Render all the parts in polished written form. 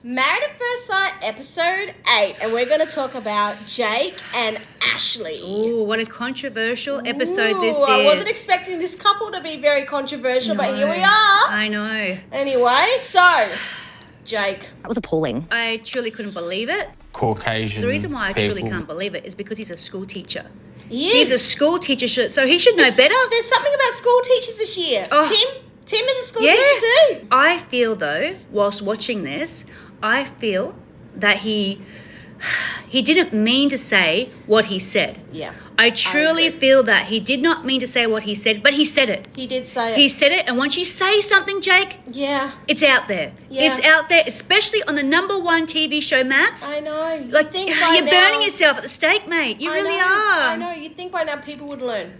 Married at First Sight, episode 8, and we're going to talk about Jake and Ashley. Ooh, what a controversial episode this is. I wasn't expecting this couple to be very controversial, but here we are. I know. Anyway, so, Jake. That was appalling. I truly couldn't believe it. Caucasian The reason why I people. truly can't believe it is because he's a school teacher. He He's a is. school teacher, so he should know better. There's something about school teachers this year. Oh. Tim is a school Yeah. teacher too. I feel, though, whilst watching this, I feel that he didn't mean to say what he said. Yeah. I truly feel that he did not mean to say what he said, but he said it. He did say it. He said it, and once you say something, Jake, Yeah. it's out there. Yeah. It's out there, especially on the #1 TV show, Mafs. I know. Like, think by you're now- burning yourself at the stake, mate. You really are. I know. You'd think by now people would learn.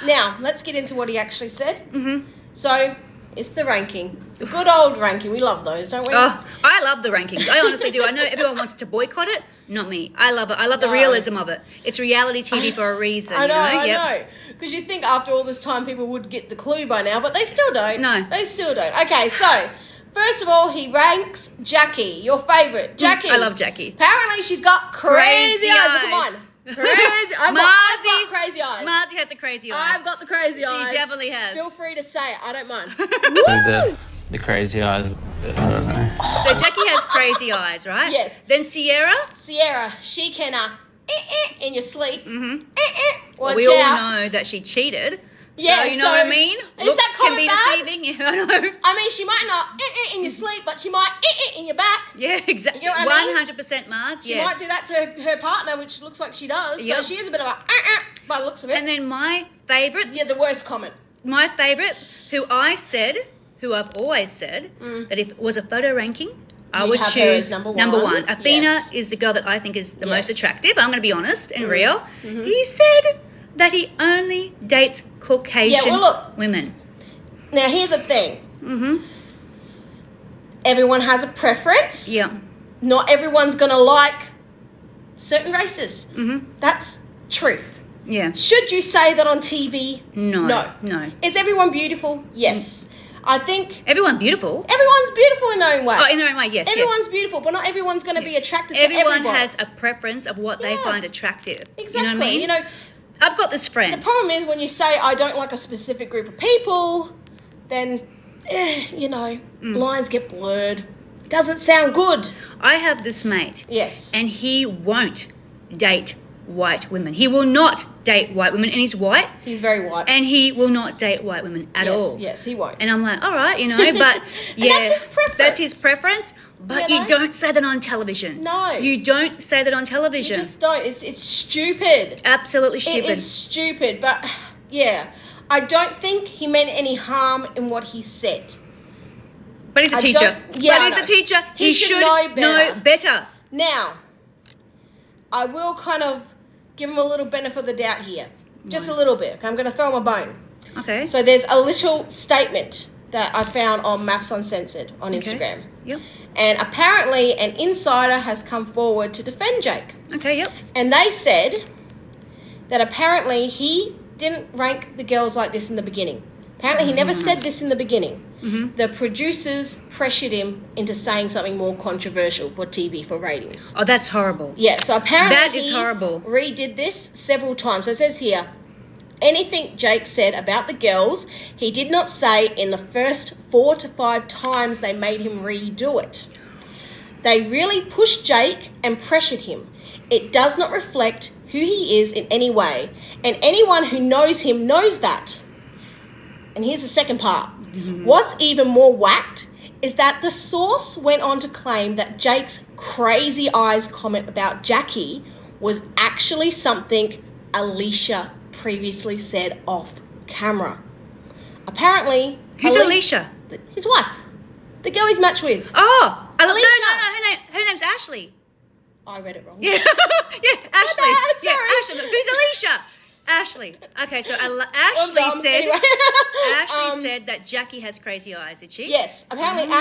Now, let's get into what he actually said. Mm-hmm. So, it's the ranking. The good old ranking. We love those, don't we? Oh, I love the rankings. I honestly do. I know everyone wants to boycott it. Not me. I love it. I love the realism of it. It's reality TV for a reason. I know, you know? I know. Because you'd think after all this time people would get the clue by now, but they still don't. No. They still don't. Okay, so, first of all, he ranks Jackie, your favourite. Jackie. I love Jackie. Apparently she's got crazy eyes. Come on. Crazy. I've got crazy eyes. Marzi has the crazy eyes. I've got the crazy eyes. She definitely has. Feel free to say it. I don't mind. The crazy eyes. I don't know. So Jackie has crazy eyes, right? Yes. Then Sierra. Sierra, she can in your sleep. Mm-hmm. Watch We all out. know that she cheated. Yeah, so you know what I mean? Is Looks that can be comment bad? deceiving. Yeah, I know. I mean, she might not in your sleep, but she might in your back. Yeah, exactly. You know what I mean? 100% Mars. She Yes. might do that to her partner, which looks like she does. Yep. So she is a bit of a by the looks of it. And then my favourite, Yeah, the worst comment. who I've always said, that if it was a photo ranking, I You'd would have her choose as number number one. one. Athena Yes. is the girl that I think is the Yes. most attractive. I'm going to be honest and real. Mhm. He said that he only dates Caucasian Yeah, well, look. women. Now, here's the thing. Mm-hmm. Everyone has a preference. Yeah. Not everyone's going to like certain races. Mm-hmm. That's truth. Yeah. Should you say that on TV? No. No. No. Is everyone beautiful? Yes. I think Everyone beautiful. everyone's beautiful in their own way. Oh, in their own way, yes. Everyone's beautiful, but not everyone's going to be attracted to Everyone everyone. has a preference of what they Yeah. find attractive. Exactly. You know what I mean? You know, I've got this the friend. problem is when you say I don't like a specific group of people, then, lines get blurred. It doesn't sound good. I have this mate, Yes. and he won't date white women. He will not date white women, and he's white, He's very white. and he will not date white women at all. Yes, he won't. And I'm like, all right, but And yeah, that's his preference. that's his preference. But You you know? don't say that on television. No. You don't say that on You television. just don't. It's stupid. Absolutely It stupid. is stupid, but yeah. I don't think he meant any harm in what he said. But he's a I teacher. don't- yeah, but I he's know. a teacher. He should know better. know better. Now, I will kind of give him a little benefit of the doubt here. Just a little bit. Okay? I'm going to throw him a bone. Okay. So there's a little statement that I found on Mafs Uncensored on Okay. Instagram. Yep. And apparently an insider has come forward to defend Jake. Okay, yep. And they said that apparently he didn't rank the girls like this in the beginning. Apparently he never said this in the beginning. Mm-hmm. The producers pressured him into saying something more controversial for TV, for ratings. Oh, that's horrible. Yeah, so apparently That is he horrible. redid this several times. So it says here, anything Jake said about the girls, he did not say in the first 4 to 5 times they made him redo it. They really pushed Jake and pressured him. It does not reflect who he is in any way, and anyone who knows him knows that. And here's the second part. Mm-hmm. What's even more whacked is that the source went on to claim that Jake's crazy eyes comment about Jackie was actually something Alicia previously said off camera. Apparently, Who's Alicia? His wife. The girl he's matched with. Oh, Alicia. No. Her name's Ashley. I read it wrong. Yeah, yeah, Ashley. bad, Yeah, sorry. Ashley. But who's Alicia? Ashley. Okay, so I'm Ashley dumb. said. Anyway. Ashley said that Jackie has crazy eyes. Did she? Yes. Apparently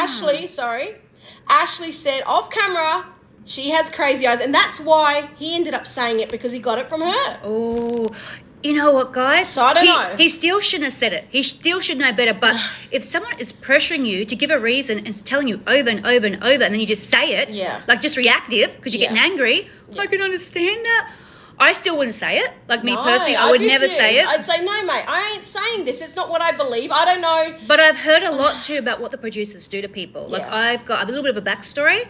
Ashley said off camera she has crazy eyes, and that's why he ended up saying it, because he got it from her. Oh, You know what, guys? So I don't know. He still shouldn't have said it. He still should know better. But if someone is pressuring you to give a reason and telling you over and over and over, and then you just say it, like just reactive because you're getting angry, I can understand that. I still wouldn't say it. Like me personally, I would never say it. I'd say, no, mate, I ain't saying this. It's not what I believe. I don't know. But I've heard a lot too about what the producers do to people. Like I've got a little bit of a backstory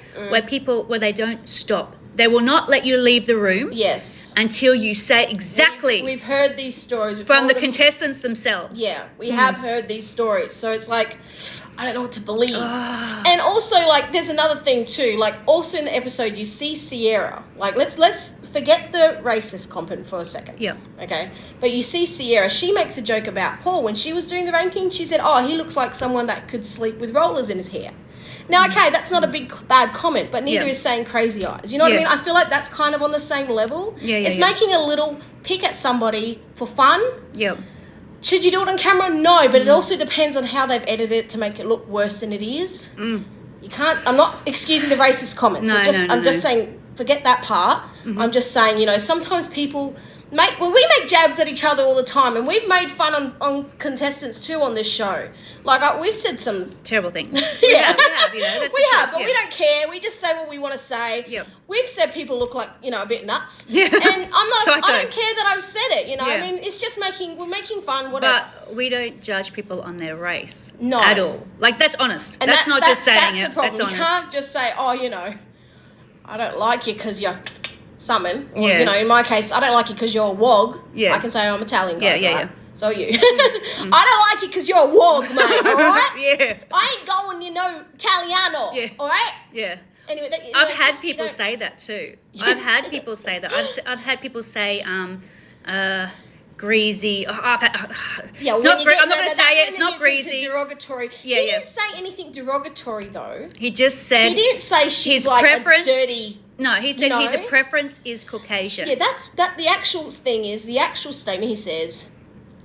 where they don't stop. They will not let you leave the room. Yes. Until you say exactly. We've heard these stories. From the contestants themselves. Yeah, we have heard these stories. So it's like, I don't know what to believe. And also, like, there's another thing too. Like, also in the episode, you see Sierra. Like, let's forget the racist comment for a second. Yeah. Okay. But you see Sierra. She makes a joke about Paul. When she was doing the ranking, she said, oh, he looks like someone that could sleep with rollers in his hair. Now, okay, that's not a bad comment, but neither is saying crazy eyes. You know what I mean? I feel like that's kind of on the same level. It's making a little pick at somebody for fun. Yeah. Should you do it on camera? No, but it also depends on how they've edited it to make it look worse than it is. You can't, I'm not excusing the racist comments. I'm just saying, forget that part. I'm just saying, you know, sometimes people we make jabs at each other all the time, and we've made fun on contestants too on this show. Like, we've said some terrible things. We have, you know, that's but we don't care. We just say what we want to say. Yep. We've said people look like, you know, a bit nuts. Yeah. And I'm not, Psycho. I don't care that I've said it, you know. I mean, it's just we're making fun, whatever. But we don't judge people on their race. No. At all. Like, that's honest. And that's not just saying that's it. The problem. That's honest. You can't just say, oh, you know, I don't like you because you're something. Or, Yeah. you know, in my case, I don't like you because you're a wog. Yeah. I can say I'm Italian, guys, Yeah. right? So are you. I don't like you because you're a wog, mate, all right? Yeah. I ain't going, you know, Italiano, Yeah. all right? Yeah. Anyway, I've had people say that too. I've had people say that. I've had people say, greasy. I'm not going to say it. It's not greasy. Derogatory. Yeah, He didn't say anything derogatory though. He just said he didn't say she's like a dirty. No, he said you know? his preference is Caucasian. Yeah, that the actual thing is the actual statement. He says,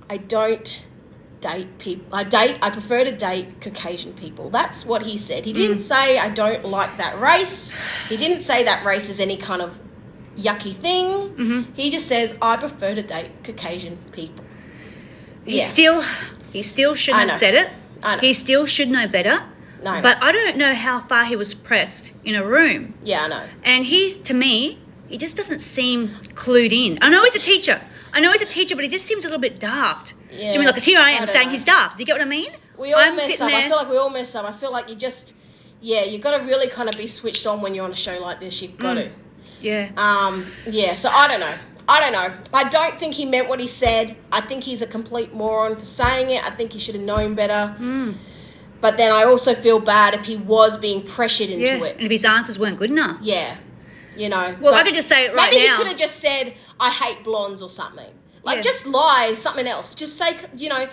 "I don't date people. I prefer to date Caucasian people." That's what he said. He didn't say I don't like that race. He didn't say that race is any kind of yucky thing. He just says I prefer to date Caucasian people. He still shouldn't have said it. I know. He still should know better. No, but I don't know how far he was pressed in a room. Yeah, I know. And to me, he just doesn't seem clued in. I know he's a teacher, but he just seems a little bit daft. Yeah. Do you mean, like, here I am saying he's daft? Do you get what I mean? We all mess up. I feel like we all mess up. I feel like you got to really kind of be switched on when you're on a show like this. You've got to. Yeah. So I don't know. I don't think he meant what he said. I think he's a complete moron for saying it. I think he should have known better. But then I also feel bad if he was being pressured into it. And if his answers weren't good enough. Yeah. You know. Well, I could just say it right maybe now. Maybe he could have just said, I hate blondes or something. Like, just lie, something else. Just say, you know,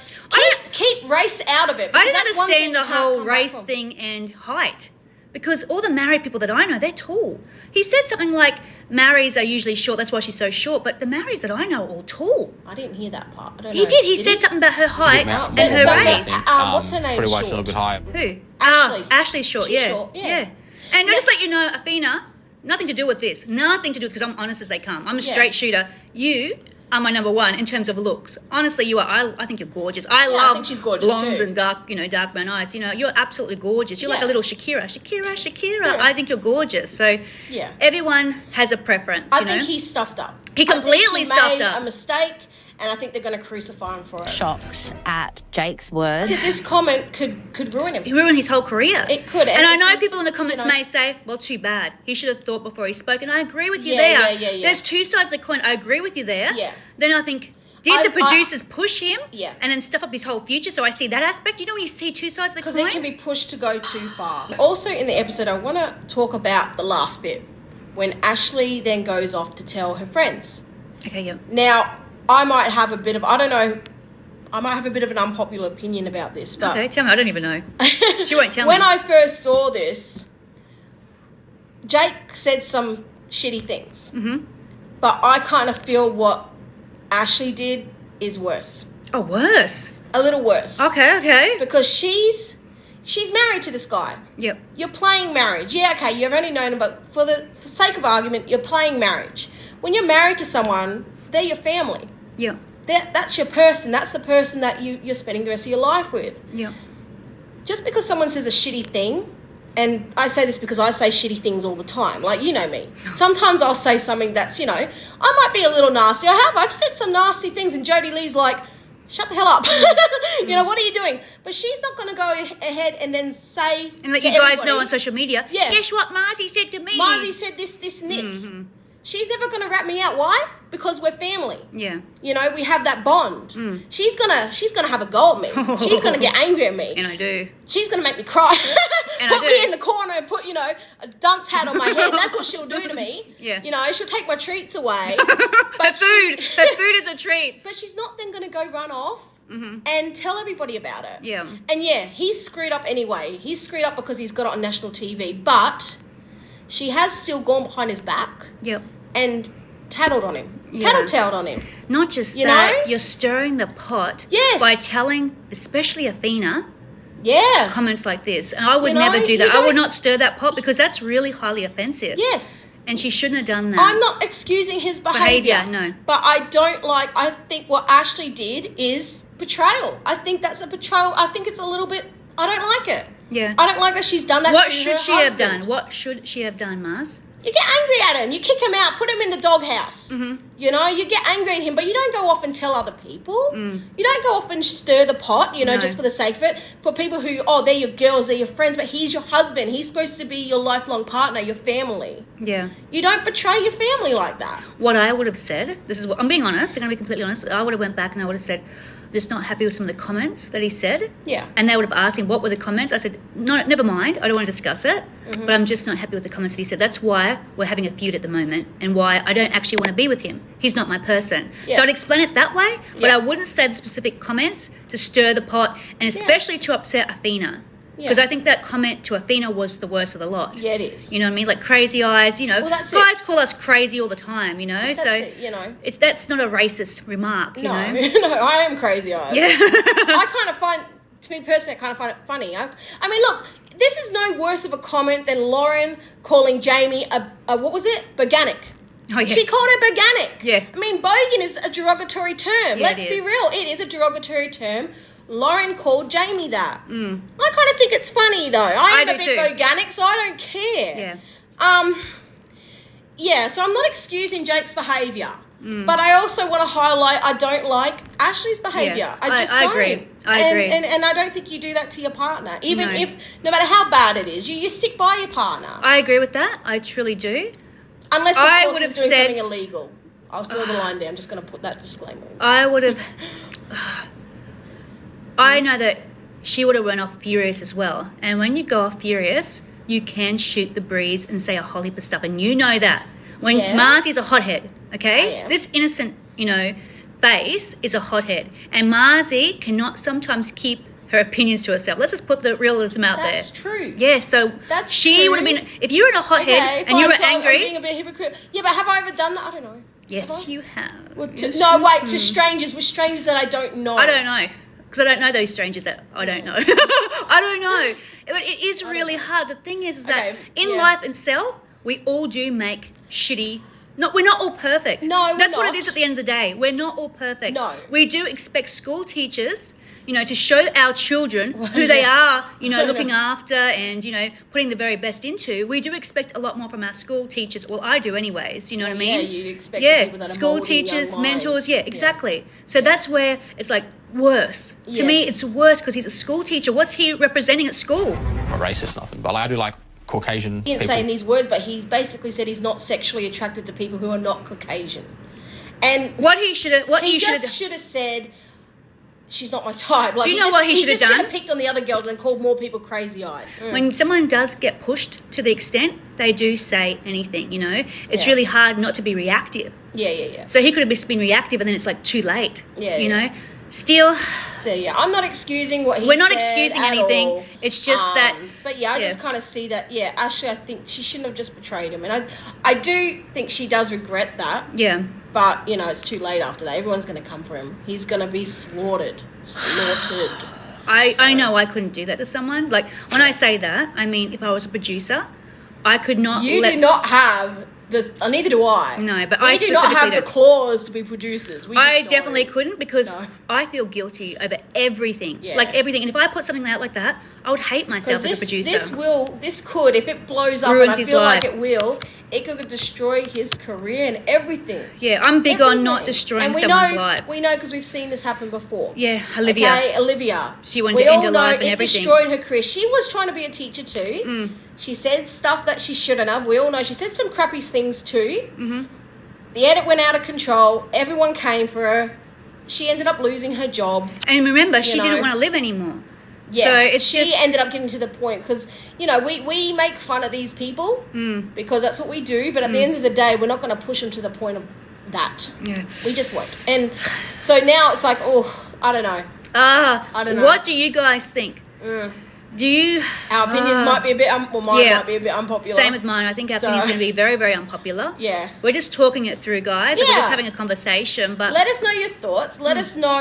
keep race out of it. I don't understand the whole race thing and height. Because all the married people that I know, they're tall. He said something like, Maris are usually short, that's why she's so short. But the Maris that I know are all tall. I didn't hear that part. I don't know. He did. He said something about her height and her race. What's her name? Pretty much a little bit higher. Who? Ashley. Ashley's short, She's short, yeah. And I'll just let you know, Athena, nothing to do with this. Nothing to do, because I'm honest as they come. I'm a straight shooter. You are my number one in terms of looks. Honestly, you are. I think you're gorgeous. I love she's gorgeous blondes too. and dark brown eyes. You know, you're absolutely gorgeous. You're like a little Shakira. Yeah. I think you're gorgeous. So everyone has a preference. I think he stuffed up. He completely stuffed up. A mistake, and I think they're going to crucify him for it. Shocked at Jake's words. This comment could ruin him. He ruined his whole career. It could. And I know people in the comments may say, well, too bad. He should have thought before he spoke. And I agree with you there. Yeah. There's two sides of the coin. I agree with you there. Yeah. Then I think, did the producers push him? Yeah. And then stuff up his whole future? So I see that aspect. You know when you see two sides of the coin? Because it can be pushed to go too far. Also in the episode, I want to talk about the last bit. When Ashley then goes off to tell her friends. Okay, yeah. Now, I might have a bit of an unpopular opinion about this. But okay, tell me. I don't even know. She won't tell me. When I first saw this, Jake said some shitty things. But I kind of feel what Ashley did is worse. Oh, worse? A little worse. Okay. Because she's married to this guy. Yep. You're playing marriage. Yeah, okay, you've only known him, but for the sake of argument, you're playing marriage. When you're married to someone, they're your family. Yeah. that's your person. That's the person that you're spending the rest of your life with. Yeah. Just because someone says a shitty thing, and I say this because I say shitty things all the time. Like, you know me. Sometimes I'll say something that's, you know, I might be a little nasty. I've said some nasty things, and Jodie Lee's like, shut the hell up. You know, what are you doing? But she's not going to go ahead and then say and let you guys know on social media, yeah, guess what Marzi said to me? Marzi said this, and this. Mm-hmm. She's never going to rat me out. Why? Because we're family. Yeah. You know, we have that bond. She's gonna have a go at me. She's gonna get angry at me. And I do. She's gonna make me cry. And put me in the corner and put, you know, a dunce hat on my head. That's what she'll do to me. Yeah. You know, she'll take my treats away. Her food is a treat. But she's not then gonna go run off and tell everybody about it. Yeah. And yeah, he's screwed up anyway. He's screwed up because he's got it on national TV. But she has still gone behind his back. Yep. And tattled on him. Tattletaled on him. Not just that, you're stirring the pot by telling, especially Athena, comments like this. And I would never do that. I would not stir that pot because that's really highly offensive. Yes. And she shouldn't have done that. I'm not excusing his behaviour. No. But I think what Ashley did is betrayal. I think that's a betrayal. I think it's a little bit, I don't like it. Yeah. I don't like that she's done that What to should her she husband. have done? What should she have done, Mars? You get angry at him. You kick him out. Put him in the doghouse. You know, you get angry at him, but you don't go off and tell other people. You don't go off and stir the pot, you know, just for the sake of it. For people who, they're your girls, they're your friends, but he's your husband. He's supposed to be your lifelong partner, your family. Yeah. You don't betray your family like that. What I would have said, this is what I'm being honest, I'm going to be completely honest. I would have went back and I would have said, I'm just not happy with some of the comments that he said. Yeah. And they would have asked him, what were the comments? I said, no, never mind. I don't want to discuss it. But I'm just not happy with the comments that he said. That's why we're having a feud at the moment and why I don't actually want to be with him. He's not my person. So I'd explain it that way, but I wouldn't say the specific comments to stir the pot and especially to upset Athena. Because I think that comment to Athena was the worst of the lot. Yeah, it is. You know what I mean? Like crazy eyes, you know. Well, that's guys call us crazy all the time, you know. That's it, you know. That's not a racist remark, you know. No, I am crazy eyes. Yeah. I kind of find, to me personally, I kind of find it funny. I mean, look, this is no worse of a comment than Lauren calling Jamie a what was it? Boganic. Oh, yeah. She called her Boganic. Yeah. I mean, bogan is a derogatory term. Yeah, Let's be real. It is a derogatory term. Lauren called Jamie that. I kind of think it's funny though. I am a bit Boganic, so I don't care. Yeah. So I'm not excusing Jake's behaviour, but I also want to highlight I don't like Ashley's behaviour. Yeah. I agree. I agree. And I don't think you do that to your partner, even if no matter how bad it is, you stick by your partner. I agree with that. I truly do. Unless of course he's doing something illegal. I'll draw the line there. I'm just going to put that disclaimer in. I would have. I know that she would have run off furious as well. And when you go off furious, you can shoot the breeze and say a whole heap of stuff. And you know that. When Marzi's a hothead, okay? This innocent, you know, face is a hothead. And Marzi cannot sometimes keep her opinions to herself. Let's just put the realism out there. That's true. Yeah, so she would have been, if you were in a hothead and you were angry. I'm being a bit hypocrite. Yeah, but have I ever done that? I don't know. Yes, you have. Well, to strangers, with strangers that I don't know. I don't know. Because I don't know those strangers that I don't know. I don't know. It is really hard. The thing is that in life itself, we all do make shitty. We're not all perfect. No, that's what it is at the end of the day. We're not all perfect. No. We do expect school teachers, you know, to show our children who they are, you know, looking after and, you know, putting the very best into. We do expect a lot more from our school teachers. Well, I do anyways, you know what I mean? Yeah, you expect people that are school teachers, mentors, exactly. So that's where it's like worse. To me, it's worse because he's a school teacher. What's he representing at school? I'm not racist, nothing, but I do like Caucasian people. He didn't say in these words, but he basically said he's not sexually attracted to people who are not Caucasian. And what he should have should have said, she's not my type. Like, do you know what he should have done? He should have picked on the other girls and called more people crazy-eyed. When someone does get pushed to the extent, they do say anything, you know? It's really hard not to be reactive. Yeah. So he could have just been reactive and then it's like too late. Yeah. You know? Still. So I'm not excusing what he said. We're not excusing anything. All. It's just that. But I just kind of see that. Yeah, Ashley, I think she shouldn't have just betrayed him, and I do think she does regret that. Yeah. But you know, it's too late after that. Everyone's going to come for him. He's going to be slaughtered. I know I couldn't do that to someone. Like when I say that, I mean if I was a producer, I could not. You do not have neither do I. No, but we I do not have specifically the claws to be producers. We I just definitely don't. couldn't because No. I feel guilty over everything. Yeah. Like everything. And if I put something out like that, I would hate myself as a producer. This could, if it blows up, Ruins and I his feel life. like it could destroy his career and everything. Yeah, I'm big on not destroying someone's life. We know because we've seen this happen before. Yeah, Olivia. Okay, Olivia. She went to end her life and it everything. destroyed her career. She was trying to be a teacher too. She said stuff that she shouldn't have. We all know she said some crappy things too. The edit went out of control. Everyone came for her. She ended up losing her job. And remember, she didn't want to live anymore. Yeah, so she ended up getting to the point because, we make fun of these people because that's what we do. But at the end of the day, we're not going to push them to the point of that. Yeah. We just won't. And so now it's like, I don't know. I don't know. What do you guys think? Do you... Our opinions might be a bit... mine might be a bit unpopular. Same with mine. I think our opinion's going to be very, very unpopular. Yeah. We're just talking it through, guys. Yeah. We're just having a conversation. But let us know your thoughts. Let us know,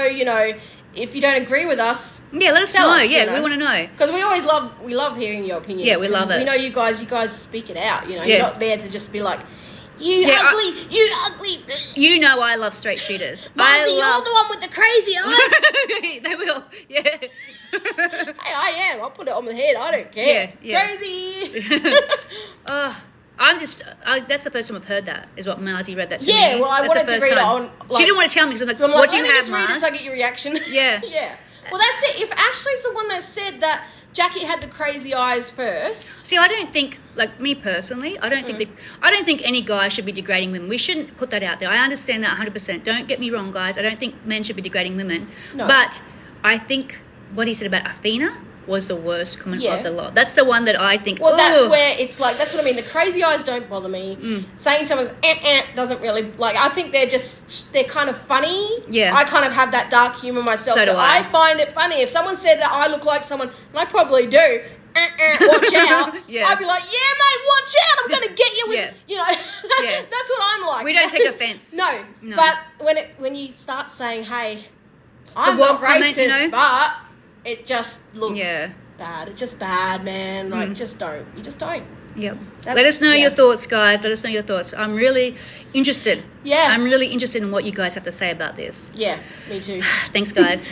if you don't agree with us. Yeah, let us know. We want to know. Because we always love hearing your opinions. Yeah, we love it. We know you guys speak it out. You're not there to just be like, you ugly. You know I love straight shooters. Marcy, you're the one with the crazy eyes. They will. Yeah. Hey, I am. I'll put it on my head. I don't care. Yeah. Crazy. That's the first time I've heard that, is what Marcy read that to me. Yeah, well, I wanted to read it on... she didn't want to tell me, because I'm like, what do you have, Mars? So I get your reaction. Yeah. Yeah. Well, that's it. If Ashley's the one that said that Jackie had the crazy eyes first... See, I don't think, like me personally, I don't think any guy should be degrading women. We shouldn't put that out there. I understand that 100%. Don't get me wrong, guys. I don't think men should be degrading women. No. But I think what he said about Afina was the worst comment of the lot. That's the one that I think... Well, that's where it's like... That's what I mean. The crazy eyes don't bother me. Saying someone's doesn't really... Like, I think they're kind of funny. Yeah. I kind of have that dark humor myself. So do I. I find it funny. If someone said that I look like someone, and I probably do, watch out. I'd be like, yeah, mate, watch out. I'm going to get you with... That's what I'm like. We don't take offense. No. But when you start saying, hey, I'm not racist, but... It just looks bad. It's just bad, man. Like, just don't. You just don't. Yep. Let us know your thoughts, guys. Let us know your thoughts. I'm really interested. Yeah. I'm really interested in what you guys have to say about this. Yeah, me too. Thanks, guys.